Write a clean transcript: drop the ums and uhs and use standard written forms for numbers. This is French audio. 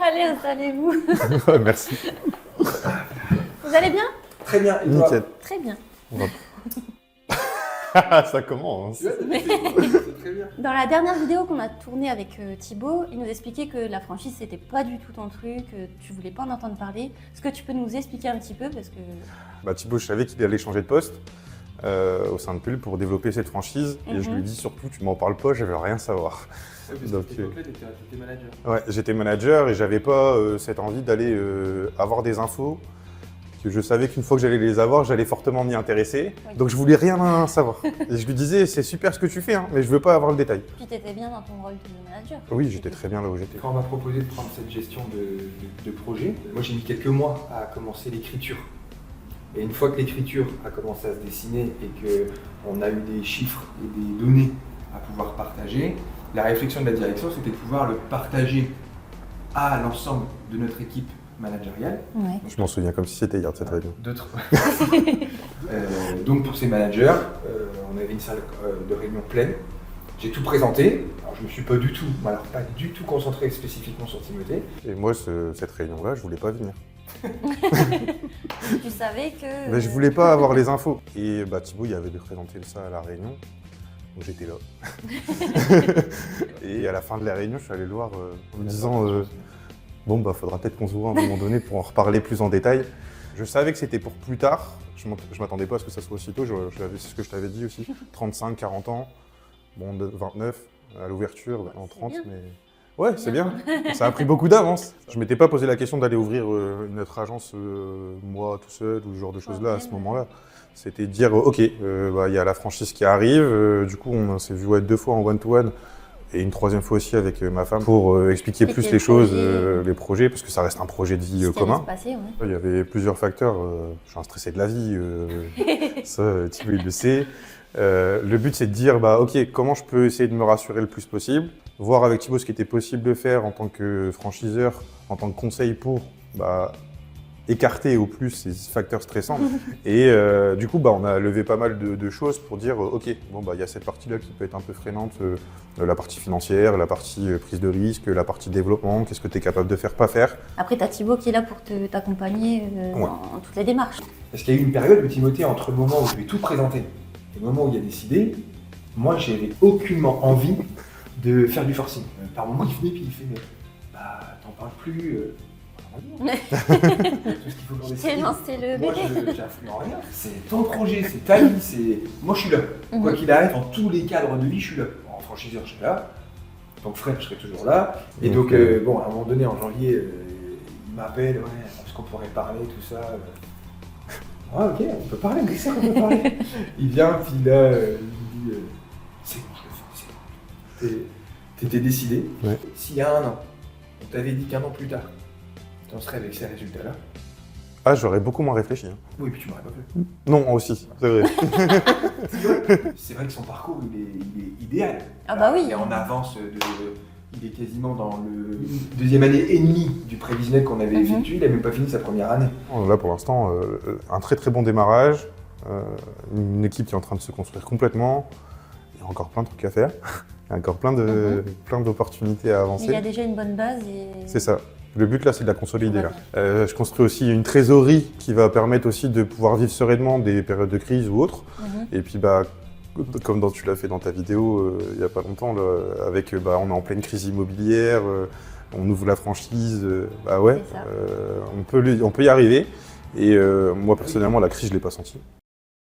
Allez, installez-vous. Ouais, merci. Vous allez bien? Très bien, et toi? Nickel. Très bien. On va- Ça commence. Ouais, c'est très bien. Dans la dernière vidéo qu'on a tournée avec Thibaut, il nous expliquait que la franchise, c'était pas du tout ton truc, que tu voulais pas en entendre parler. Est-ce que tu peux nous expliquer un petit peu parce que... Bah, Thibaut, je savais qu'il allait changer de poste au sein de Pull pour développer cette franchise. Et je lui ai dit surtout, tu m'en parles pas, je veux rien savoir. Ouais, parce Donc, que t'étais manager. Ouais, j'étais manager et j'avais pas cette envie d'aller avoir des infos. Que je savais qu'une fois que j'allais les avoir, j'allais fortement m'y intéresser. Oui. Donc je voulais rien savoir. Et je lui disais, c'est super ce que tu fais, hein, mais je veux pas avoir le détail. Puis t'étais bien dans ton rôle de manager. Oui, j'étais très bien là où j'étais. Quand on m'a proposé de prendre cette gestion de projet, moi j'ai mis quelques mois à commencer l'écriture. Et une fois que l'écriture a commencé à se dessiner et qu'on a eu des chiffres et des données à pouvoir partager, la réflexion de la direction c'était de pouvoir le partager à l'ensemble de notre équipe managériale. Ouais. Je m'en souviens comme si c'était hier cette réunion. D'autres. Donc pour ces managers, on avait une salle de réunion pleine. J'ai tout présenté. Alors je me suis pas du tout concentré spécifiquement sur Timothée. Et moi, cette réunion-là, je voulais pas venir. Tu savais que... Mais je voulais pas avoir les infos. Et bah, Thibaut, il avait présenté ça à la réunion. Donc j'étais là. Et à la fin de la réunion, je suis allé le voir en me disant bon, bah, faudra peut-être qu'on se voit à un moment donné pour en reparler plus en détail. Je savais que c'était pour plus tard. Je m'attendais pas à ce que ça soit aussitôt. C'est ce que je t'avais dit aussi. 35, 40 ans. Bon, 29 à l'ouverture, en 30, bien. mais... Ouais, c'est bien. Ça a pris beaucoup d'avance. Je m'étais pas posé la question d'aller ouvrir une autre agence, moi, tout seul, ou ce genre de choses-là à ce moment-là. C'était dire, ok, bah, y a la franchise qui arrive. Du coup, on s'est vu 2 fois en one-to-one. Et une 3e fois aussi avec ma femme pour expliquer plus les choses, les projets, parce que ça reste un projet de vie commun. Il y avait plusieurs facteurs. Je suis un stressé de la vie, ça, Thibaut il le sait. Le but c'est de dire, bah, ok, comment je peux essayer de me rassurer le plus possible, voir avec Thibaut ce qui était possible de faire en tant que franchiseur, en tant que conseil pour écarter au plus ces facteurs stressants. Et du coup, bah, on a levé pas mal de choses pour dire, ok, bon, bah, y a cette partie-là qui peut être un peu freinante, la partie financière, la partie prise de risque, la partie développement, qu'est-ce que tu es capable de faire, pas faire. Après, tu as Thibaut qui est là pour t'accompagner dans toutes les démarches. Parce qu'il y a eu une période où Timothée, entre le moment où je lui ai tout présenté et le moment où il a décidé, moi, j'avais aucunement envie de faire du forcing. Par moment, il venait et il fait, bah, t'en parles plus. Tout ce qu'il faut qu'on décide. C'est le Moi, bébé. j'influe en rien. C'est ton projet, c'est ta vie, moi, je suis là. Quoi qu'il arrive, dans tous les cadres de vie, je suis là. En franchiseur, je suis là. En tant que frère, je serai toujours là. Et donc, bon, à un moment donné, en janvier, il m'appelle, ouais, est-ce qu'on pourrait parler, tout ça. Ah, ok, on peut parler, mais c'est qu'on peut parler. Il vient, puis là, il me dit, c'est bon, je le fais. T'étais décidé. Ouais. S'il y a 1 an, on t'avait dit qu'1 an plus tard, on serait avec ces résultats-là. Ah, j'aurais beaucoup moins réfléchi. Hein. Oui, puis tu m'aurais pas fait. Non, aussi, c'est vrai. C'est vrai que son parcours, il est idéal. Ah bah oui. Il est en avance, il est quasiment dans le 2e année et demie du prévisionnel qu'on avait effectué. Il n'a même pas fini sa première année. Là, pour l'instant, un très très bon démarrage, une équipe qui est en train de se construire complètement. Il y a encore plein de trucs à faire. Il y a encore plein d'opportunités à avancer. Mais il y a déjà une bonne base et... C'est ça. Le but là, c'est de la consolider. Là. Je construis aussi une trésorerie qui va permettre aussi de pouvoir vivre sereinement des périodes de crise ou autres. Et puis, bah, comme tu l'as fait dans ta vidéo il n'y a pas longtemps, là, avec, bah, on est en pleine crise immobilière, on ouvre la franchise, bah ouais, on peut y arriver. Et moi, personnellement, la crise, je ne l'ai pas sentie.